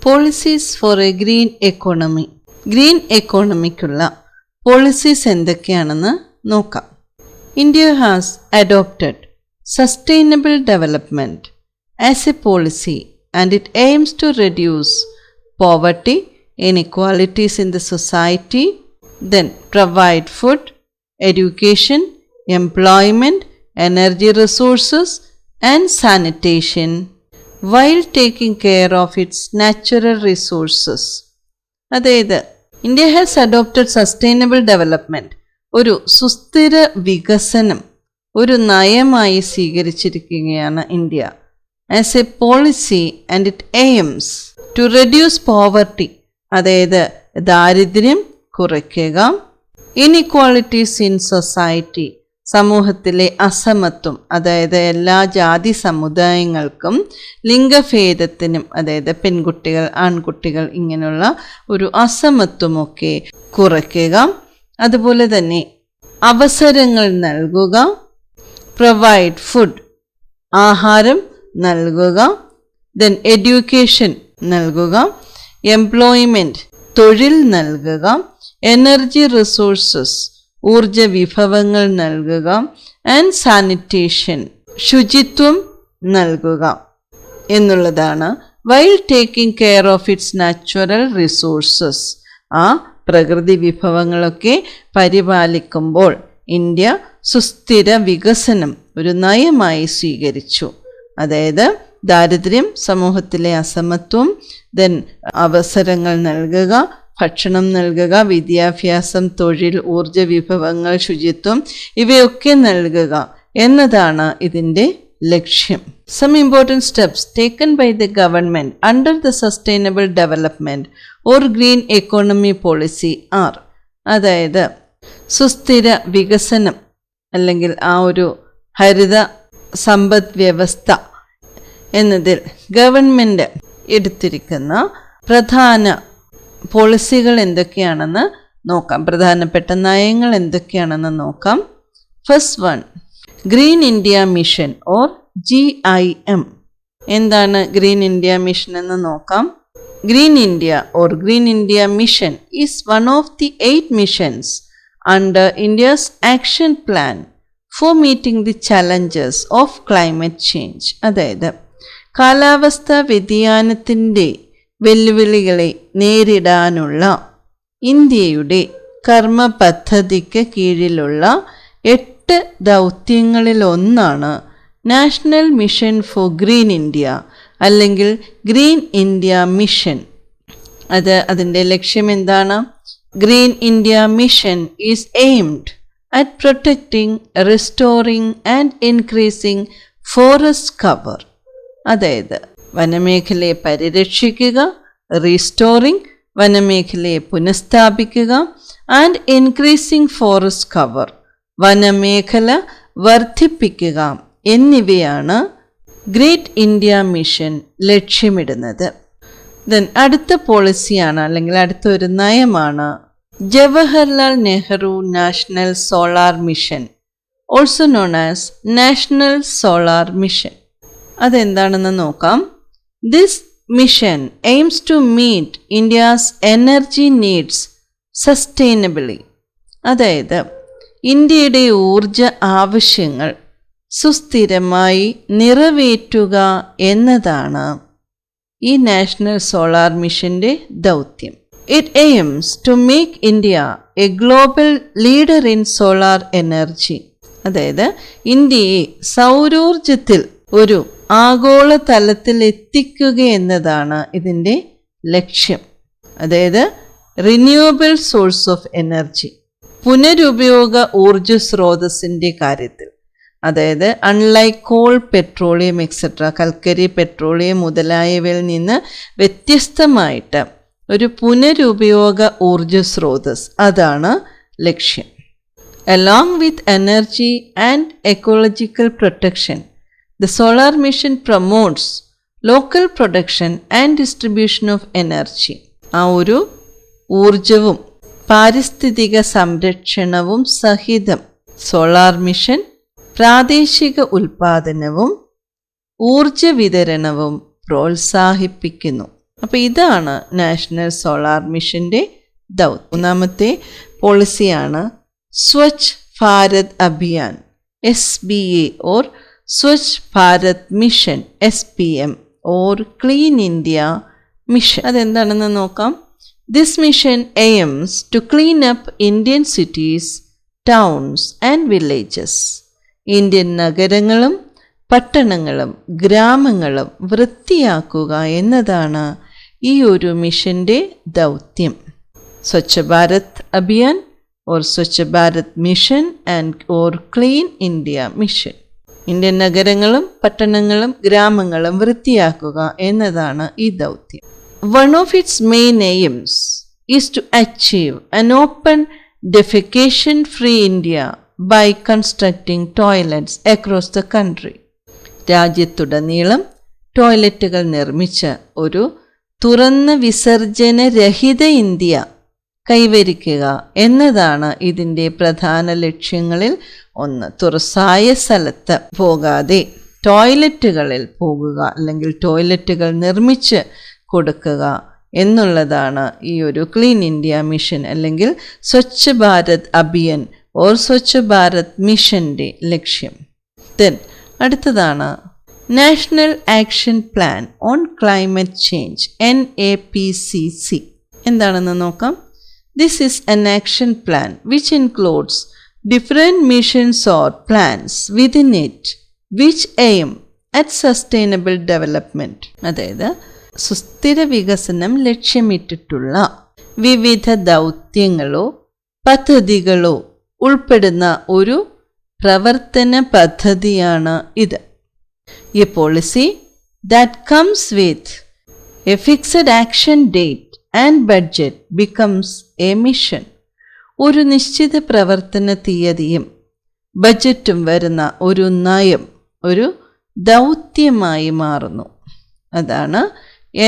Policies for a green economy. Green എക്കോണമിക്കുള്ള policies എന്തൊക്കെയാണെന്ന് നോക്കാം. India has adopted sustainable development as a policy and it aims to reduce poverty, inequalities in the society, then provide food, education, employment, energy resources and sanitation while taking care of its natural resources. അതായത് India has adopted sustainable development, ഒരു സുസ്ഥിര വികസനം ഒരു നയമായി സ്വീകരിച്ചിരിക്കുകയാണ് India. As a policy and it aims to reduce poverty, അതായത് ദാരിദ്ര്യം കുറയ്ക്കുക, ഇൻഇക്വാളിറ്റീസ് ഇൻ സൊസൈറ്റി, സമൂഹത്തിലെ അസമത്വം, അതായത് എല്ലാ ജാതി സമുദായങ്ങൾക്കും ലിംഗഭേദത്തിനും, അതായത് പെൺകുട്ടികൾ ആൺകുട്ടികൾ ഇങ്ങനെയുള്ള ഒരു അസമത്വമൊക്കെ കുറയ്ക്കുക, അതുപോലെ തന്നെ അവസരങ്ങൾ നൽകുക, പ്രൊവൈഡ് ഫുഡ്, ആഹാരം നൽകുക, ദെൻ എഡ്യൂക്കേഷൻ നൽകുക, എംപ്ലോയ്മെൻറ്റ് തൊഴിൽ നൽകുക, എനർജി റിസോഴ്സസ് ഊർജ വിഭവങ്ങൾ നൽകുക, ആൻഡ് സാനിറ്റേഷൻ ശുചിത്വം നൽകുക എന്നുള്ളതാണ്. While taking care of its natural resources, ആ പ്രകൃതി വിഭവങ്ങളൊക്കെ പരിപാലിക്കുമ്പോൾ ഇന്ത്യ സുസ്ഥിര വികസനം ഒരു നയമായി സ്വീകരിച്ചു. അതായത് ദാരിദ്ര്യം, സമൂഹത്തിലെ അസമത്വം, ദെൻ അവസരങ്ങൾ നൽകുക, ഭക്ഷണം നൽകുക, വിദ്യാഭ്യാസം, തൊഴിൽ, ഊർജ വിഭവങ്ങൾ, ശുചിത്വം ഇവയൊക്കെ നൽകുക എന്നതാണ് ഇതിൻ്റെ ലക്ഷ്യം. Some important steps taken by the government under the Sustainable Development or Green Economy Policy are, അതായത് സുസ്ഥിര വികസനം അല്ലെങ്കിൽ ആ ഒരു ഹരിത സമ്പദ് വ്യവസ്ഥ എന്നതിൽ ഗവൺമെൻറ് എടുത്തിരിക്കുന്ന പ്രധാന പോളിസികൾ എന്തൊക്കെയാണെന്ന് നോക്കാം. പ്രധാനപ്പെട്ട നയങ്ങൾ എന്തൊക്കെയാണെന്ന് നോക്കാം. First one, green India mission or GIM. എന്താണ് ഗ്രീൻ ഇന്ത്യ മിഷൻ എന്ന് നോക്കാം. Green India or green India mission is one of the 8 missions under India's action plan for meeting the challenges of climate change. അതായത് കാലാവസ്ഥാ വ്യതിയാനത്തിൻ്റെ വെല്ലുവിളികളെ നേരിടാനുള്ള ഇന്ത്യയുടെ കർമ്മ പദ്ധതിക്ക് കീഴിലുള്ള 8 ദൗത്യങ്ങളിലൊന്നാണ് national mission for green India അല്ലെങ്കിൽ ഗ്രീൻ ഇന്ത്യ മിഷൻ. അതിൻ്റെ ലക്ഷ്യം എന്താണ്? Green India mission is aimed at protecting, restoring and increasing forest cover. അതായത് വനമേഖലയെ പരിരക്ഷിക്കുക, റീസ്റ്റോറിംഗ് വനമേഖലയെ പുനഃസ്ഥാപിക്കുക, ആൻഡ് ഇൻക്രീസിംഗ് ഫോറസ്റ്റ് കവർ വനമേഖല വർദ്ധിപ്പിക്കുക എന്നിവയാണ് ഗ്രേറ്റ് ഇന്ത്യ മിഷൻ ലക്ഷ്യമിടുന്നത്. ദെൻ അടുത്ത പോളിസിയാണ് അല്ലെങ്കിൽ അടുത്തൊരു നയമാണ് Jawaharlal Nehru national solar mission, also known as national solar mission. അതെന്താണെന്ന് നോക്കാം. This mission aims to meet India's energy needs sustainably. അതായത് ഇന്ത്യയുടെ ഊർജ ആവശ്യങ്ങൾ സുസ്ഥിരമായി നിറവേറ്റുക എന്നതാണ് ഈ നാഷണൽ സോളാർ മിഷൻ്റെ ദൗത്യം. It aims to make India a global leader in solar energy. അതായത് ഇന്ത്യയെ സൗരോർജത്തിൽ ഒരു ആഗോള തലത്തിൽ എത്തിക്കുക എന്നതാണ് ഇതിൻ്റെ ലക്ഷ്യം. അതായത് റിന്യൂവബിൾ സോഴ്സ് ഓഫ് എനർജി, പുനരുപയോഗ ഊർജ സ്രോതസ്സിൻ്റെ കാര്യത്തിൽ, അതായത് അൺലൈക്ക് കോൾ, പെട്രോളിയം എക്സെട്ര, കൽക്കരി, പെട്രോളിയം മുതലായവയിൽ നിന്ന് വ്യത്യസ്തമായിട്ട് ഒരു പുനരുപയോഗ ഊർജ സ്രോതസ്, അതാണ് ലക്ഷ്യം. Along with energy and ecological protection, the solar mission promotes local production and distribution of energy. ആ ഒരു ഊർജവും പാരിസ്ഥിതിക സംരക്ഷണവും സഹിതം സോളാർ മിഷൻ പ്രാദേശിക ഉൽപാദനവും ഊർജ വിതരണവും പ്രോത്സാഹിപ്പിക്കുന്നു. അപ്പോൾ ഇതാണ് നാഷണൽ സോളാർ മിഷൻ്റെ ദൗത്യം. മൂന്നാമത്തെ പോളിസിയാണ് Swachh Bharat Abhiyan SBA or Swachh Bharat mission SPM or clean India mission. അതെന്താണെന്ന് നോക്കാം. This mission aims to clean up Indian cities, towns and villages. Indian നഗരങ്ങളും പട്ടണങ്ങളും ഗ്രാമങ്ങളും വൃത്തിയാക്കുക എന്നതാണ് ഈ ഒരു മിഷൻ്റെ ദൗത്യം. Swachh Bharat Abhiyan or Swachh Bharat mission and or clean India mission. Indian നഗരങ്ങളും പട്ടണങ്ങളും ഗ്രാമങ്ങളും വൃത്തിയാക്കുക എന്നതാണ് ഈ ദൗത്യം. One of its main aims is to achieve an open defecation-free India by constructing toilets across the country. രാജ്യത്തുടനീളം ടോയ്ലറ്റുകൾ നിർമ്മിച്ച ഒരു തുറന്ന വിസർജന രഹിത ഇന്ത്യ കൈവരിക്കുക എന്നതാണ് ഇതിൻ്റെ പ്രധാന ലക്ഷ്യങ്ങളിൽ ഒന്ന്. തുറസായ സ്ഥലത്ത് പോകാതെ ടോയ്ലറ്റുകളിൽ പോകുക അല്ലെങ്കിൽ ടോയ്ലറ്റുകൾ നിർമ്മിച്ച് കൊടുക്കുക എന്നുള്ളതാണ് ഈ ഒരു ക്ലീൻ ഇന്ത്യ മിഷൻ അല്ലെങ്കിൽ സ്വച്ഛ് ഭാരത് അഭിയാൻ ഓർ സ്വച്ഛ് ഭാരത് മിഷൻ്റെ ലക്ഷ്യം. ദെൻ അടുത്തതാണ് national action plan on climate change NAPCC. എന്താണെന്ന് നോക്കാം. This is an action plan which includes different missions or plans within it which aim at sustainable development. അതായത് സുസ്ഥിര വികസനം ലക്ഷ്യമിട്ടിട്ടുള്ള വിവിധ ദൗത്യങ്ങളോ പദ്ധതികളോ ഉൾപ്പെടുന്ന ഒരു പ്രവർത്തന പദ്ധതിയാണ് ഇത്. A policy that comes with a fixed action date and budget becomes a mission. ഒരു നിശ്ചിത പ്രവർത്തന തീയതിയും ബജറ്റും വരുന്ന ഒരു നയം ഒരു ദൗത്യമായി മാറുന്നു. അതാണ്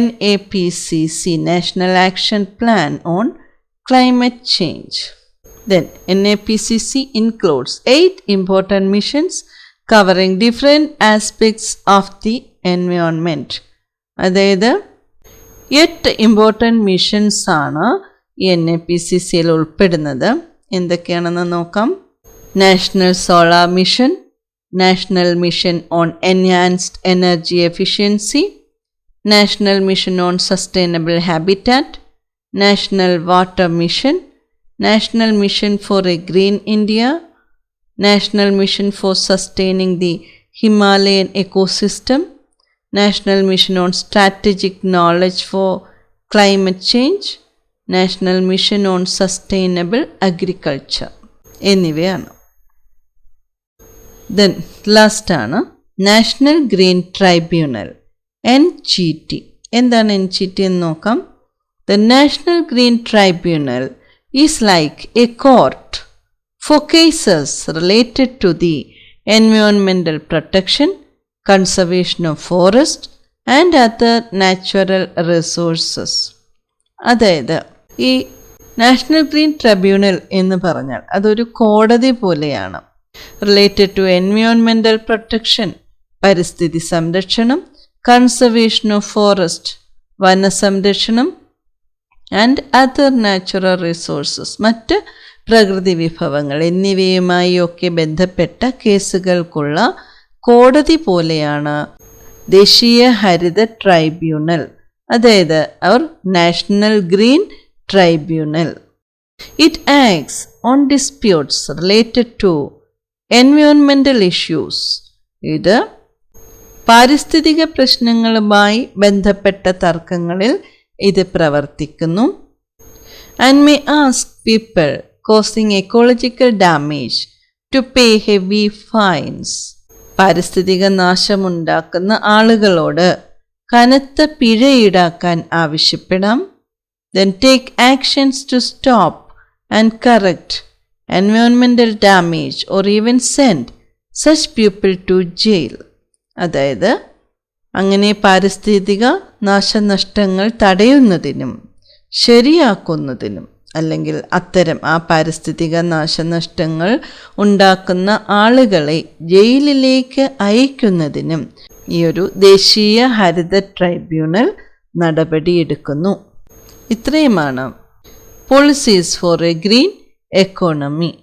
NAPCC, National Action Plan on Climate Change. Then NAPCC includes 8 important missions covering different aspects of the environment. അതായത് 8 ഇമ്പോർട്ടൻറ്റ് മിഷൻസ് ആണ് ഈ NAPCCയിൽ ഉൾപ്പെടുന്നത്. എന്തൊക്കെയാണെന്ന് നോക്കാം. National solar mission, national mission on enhanced energy efficiency, national mission on sustainable habitat, national water mission, national mission for a green India, national mission for sustaining the Himalayan ecosystem, national mission on strategic knowledge for climate change, national mission on sustainable agriculture എന്നിവയാണ്. Then ലാസ്റ്റാണ് national green tribunal NGT. എന്താണ് NGT എന്ന് നോക്കാം. The national green tribunal is like a court for cases related to the എൻവയോൺമെൻ്റൽ protection, conservation of forest and other natural resources. അതായത് ഈ national green tribunal എന്ന് പറഞ്ഞാൽ അതൊരു കോടതി പോലെയാണ്. റിലേറ്റഡ് ടു എൻവയോൺമെൻ്റൽ പ്രൊട്ടക്ഷൻ പരിസ്ഥിതി സംരക്ഷണം, കൺസർവേഷൻ ഓഫ് ഫോറസ്റ്റ് വനസംരക്ഷണം ആൻഡ് അതർ നാച്ചുറൽ റിസോഴ്സസ് മറ്റ് പ്രകൃതി വിഭവങ്ങൾ എന്നിവയുമായി ഒക്കെ ബന്ധപ്പെട്ട കേസുകൾക്കുള്ള കോടതി പോലെയാണ് ദേശീയ ഹരിത ട്രൈബ്യൂണൽ, അതായത് അവർ national green tribunal. It acts on disputes related to എൻവയോൺമെൻ്റൽ ഇഷ്യൂസ്. ഇത് പാരിസ്ഥിതിക പ്രശ്നങ്ങളുമായി ബന്ധപ്പെട്ട തർക്കങ്ങളിൽ ഇത് പ്രവർത്തിക്കുന്നു. And may ask people causing ecological damage to pay heavy fines. പാരിസ്ഥിതിക നാശമുണ്ടാക്കുന്ന ആളുകളോട് കനത്ത പിഴ ഈടാക്കാൻ ആവശ്യപ്പെടാം. Then take actions to stop and correct environmental damage or even send such people to jail. അതായത് അങ്ങനെ പാരിസ്ഥിതിക നാശനഷ്ടങ്ങൾ തടയുന്നതിനും ശരിയാക്കുന്നതിനും അല്ലെങ്കിൽ അത്തരം ആ പാരിസ്ഥിതിക നാശനഷ്ടങ്ങൾ ഉണ്ടാക്കുന്ന ആളുകളെ ജയിലിലേക്ക് അയക്കുന്നതിനും ഈ ഒരു ദേശീയ ഹരിത ട്രൈബ്യൂണൽ നടപടിയെടുക്കുന്നു. ഇത്രയുമാണ് policies for a green economy.